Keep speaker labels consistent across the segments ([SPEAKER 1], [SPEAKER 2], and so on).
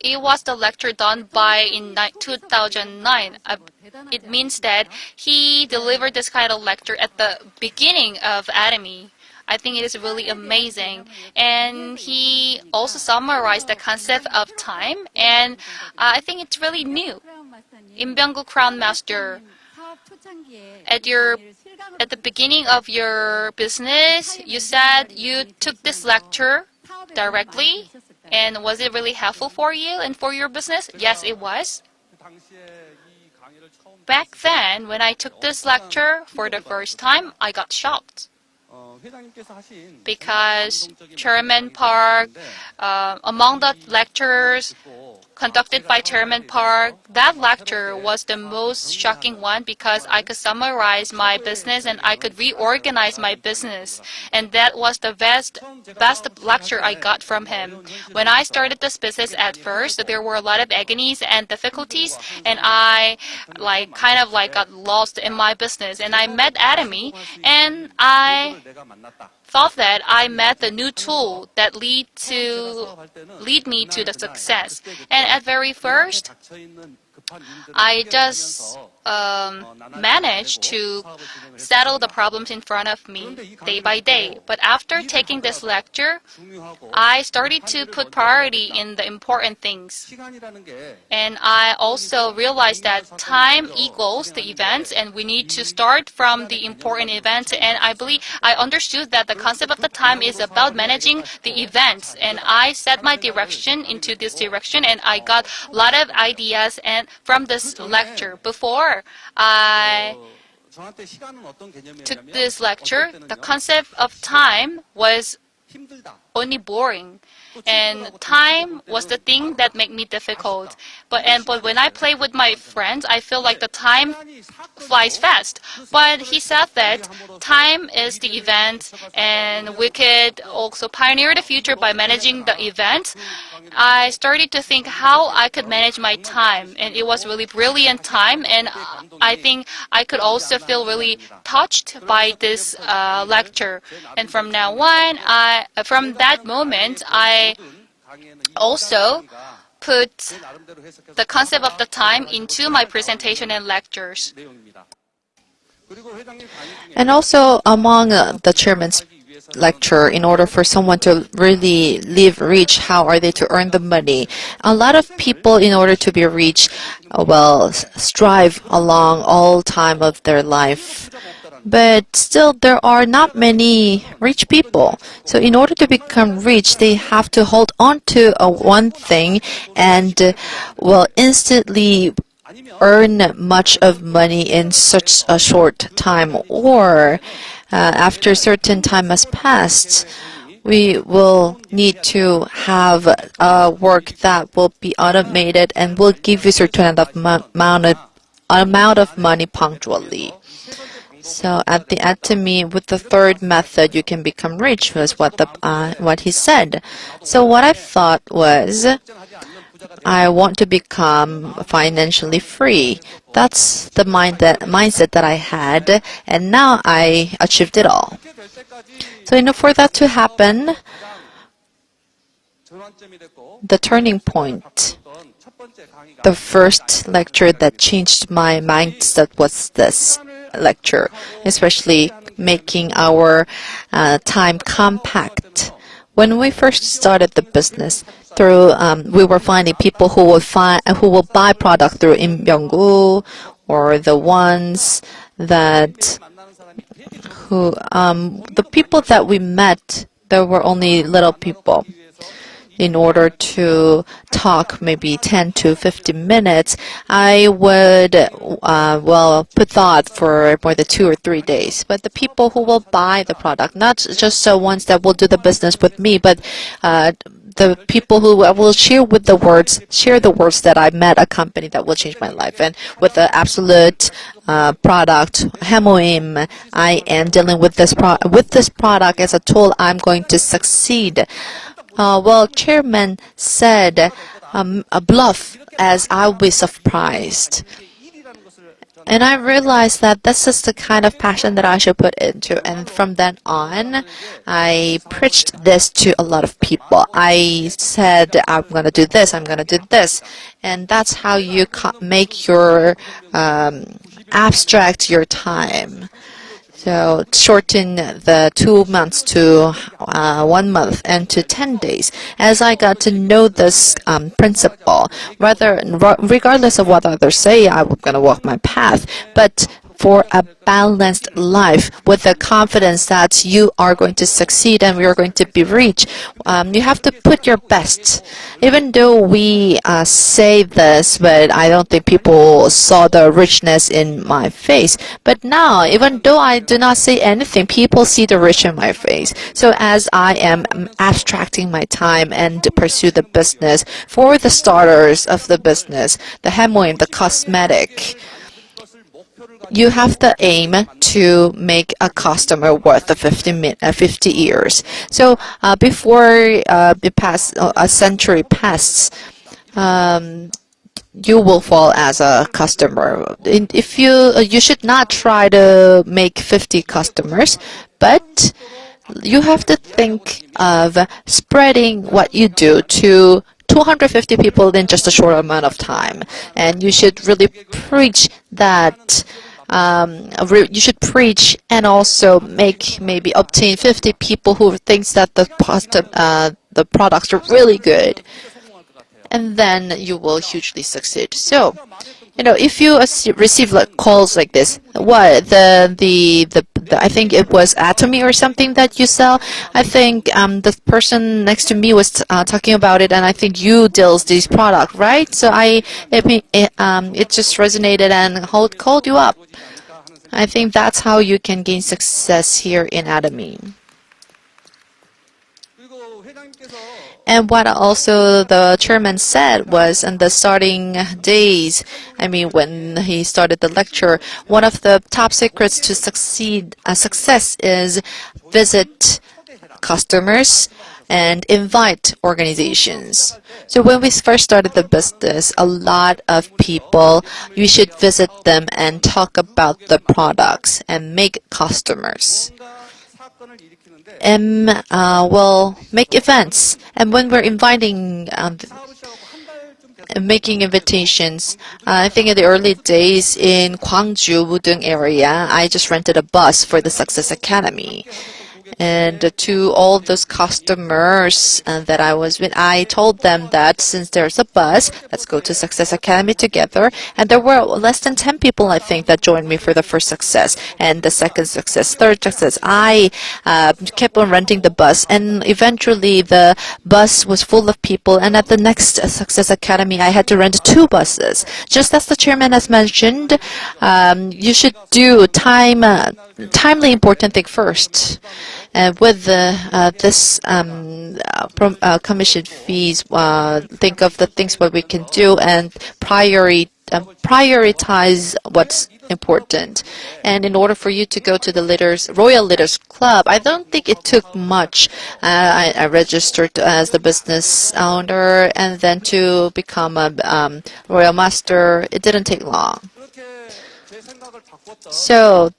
[SPEAKER 1] It was the lecture done in 2009. It means that he delivered this kind of lecture at the beginning of ATOMY. I think it is really amazing. And he also summarized the concept of time, and I think it's really new. Lim Byeong-gu Crown Master, at the beginning of your business, you said you took this lecture directly, and was it really helpful for you and for your business? Yes, it was. Back then, when I took this lecture for the first time, I got shocked. Because Chairman Park, among the lectures conducted by Chairman Park, that lecture was the most shocking one because I could summarize my business and I could reorganize my business. And that was the best lecture I got from him. When I started this business at first, there were a lot of agonies and difficulties, and I got lost in my business. And I met ATOMY, and I thought that I met the new tool that lead me to the success. And at very first, I just managed to settle the problems in front of me day by day. But after taking this lecture, I started to put priority in the important things. And I also realized that time equals the events, and we need to start from the important events. And I understood that the concept of the time is about managing the events. And I set my direction into this direction, and I got a lot of ideas from this lecture. Before I took this lecture, the concept of time was only boring, and time was the thing that made me difficult. But when I play with my friends, I feel like the time flies fast. But he said that time is the event, and we could also pioneer the future by managing the event. I started to think how I could manage my time, and it was really brilliant time, and I think I could also feel really touched by this lecture. And from now on, from that moment, I also put the concept of the time into my presentation and lectures.
[SPEAKER 2] And also among the chairman's lecture, in order for someone to really live rich, how are they to earn the money? A lot of people, in order to be rich, strive along all time of their life. But still, there are not many rich people. So in order to become rich, they have to hold on to one thing and instantly earn much of money in such a short time, or after a certain time has passed, we will need to have work that will be automated and will give you a certain amount of money punctually. So at the ATOMY, with the third method, you can become rich, was what he said. So what I thought was, I want to become financially free. That's the mindset that I had, and now I achieved it all. So for that to happen, the turning point, the first lecture that changed my mindset was this lecture, especially making our time compact. When we first started the business, we were finding people who will buy product through Lim Byeong-gu, or the ones that the people that we met, there were only little people. In order to talk maybe 10 to 15 minutes, I would put thought for more than 2 or 3 days. But the people who will buy the product, not just the ones that will do the business with me, but the people who will share the words that I met a company that will change my life. And with the absolute product, HMOIM, I am dealing with this product as a tool. I'm going to succeed. Chairman said a bluff, as I was surprised. And I realized that this is the kind of passion that I should put into. And from then on, I preached this to a lot of people. I said, I'm going to do this, I'm going to do this. And that's how you make your abstract your time. So shorten the 2 months to 1 month and to 10 days. As I got to know this principle, regardless of what others say, I'm going to walk my path. But for a balanced life with the confidence that you are going to succeed and we are going to be rich, you have to put your best. Even though we say this, but I don't think people saw the richness in my face. But now, even though I do not say anything, people see the rich in my face. So as I am abstracting my time and pursue the business for the starters of the business, the hemoin, the cosmetic, you have the aim to make a customer worth the 50 years. So before a century passes, you will fall as a customer. If you should not try to make 50 customers, but you have to think of spreading what you do to 250 people in just a short amount of time. And you should really preach that. You should preach and also maybe obtain 50 people who thinks that the products are really good, and then you will hugely succeed. So, if you receive calls like this, what I think it was ATOMY or something that you sell. I think the person next to me was talking about it, and I think you deals these product, right? So it just resonated and called you up. I think that's how you can gain success here in ATOMY. And what also the chairman said was in the starting days, when he started the lecture, one of the top secrets to success is visit customers and invite organizations. So when we first started the business, a lot of people, you should visit them and talk about the products and make customers. And we'll make events. And when we're making invitations, I think in the early days in Gwangju, Wudong area, I just rented a bus for the Success Academy. And to all those customers that I was with, I told them that since there's a bus, let's go to Success Academy together. And there were less than 10 people, I think, that joined me for the first success and the second success, third success. I kept on renting the bus, and eventually the bus was full of people. And at the next Success Academy, I had to rent 2 buses. Just as the chairman has mentioned, you should do timely important thing first. With this commission fees, think of the things what we can do and prioritize what's important. And in order for you to go to the Royal Leaders Club, I don't think it took much. I registered as the business owner, and then to become a Royal Master, it didn't take long. So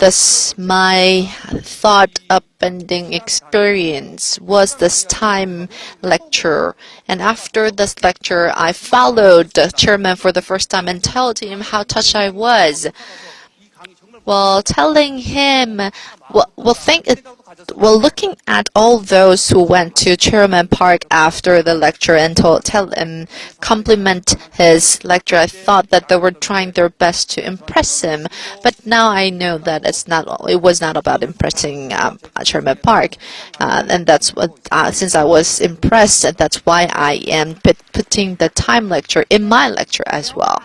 [SPEAKER 2] my thought upending experience was this time lecture. And after this lecture, I followed the chairman for the first time and told him how touched I was. Well, telling him, looking at all those who went to Chairman Park after the lecture and compliment his lecture, I thought that they were trying their best to impress him. But now I know that it was not about impressing Chairman Park, and that's what. Since I was impressed, that's why I am putting the time lecture in my lecture as well.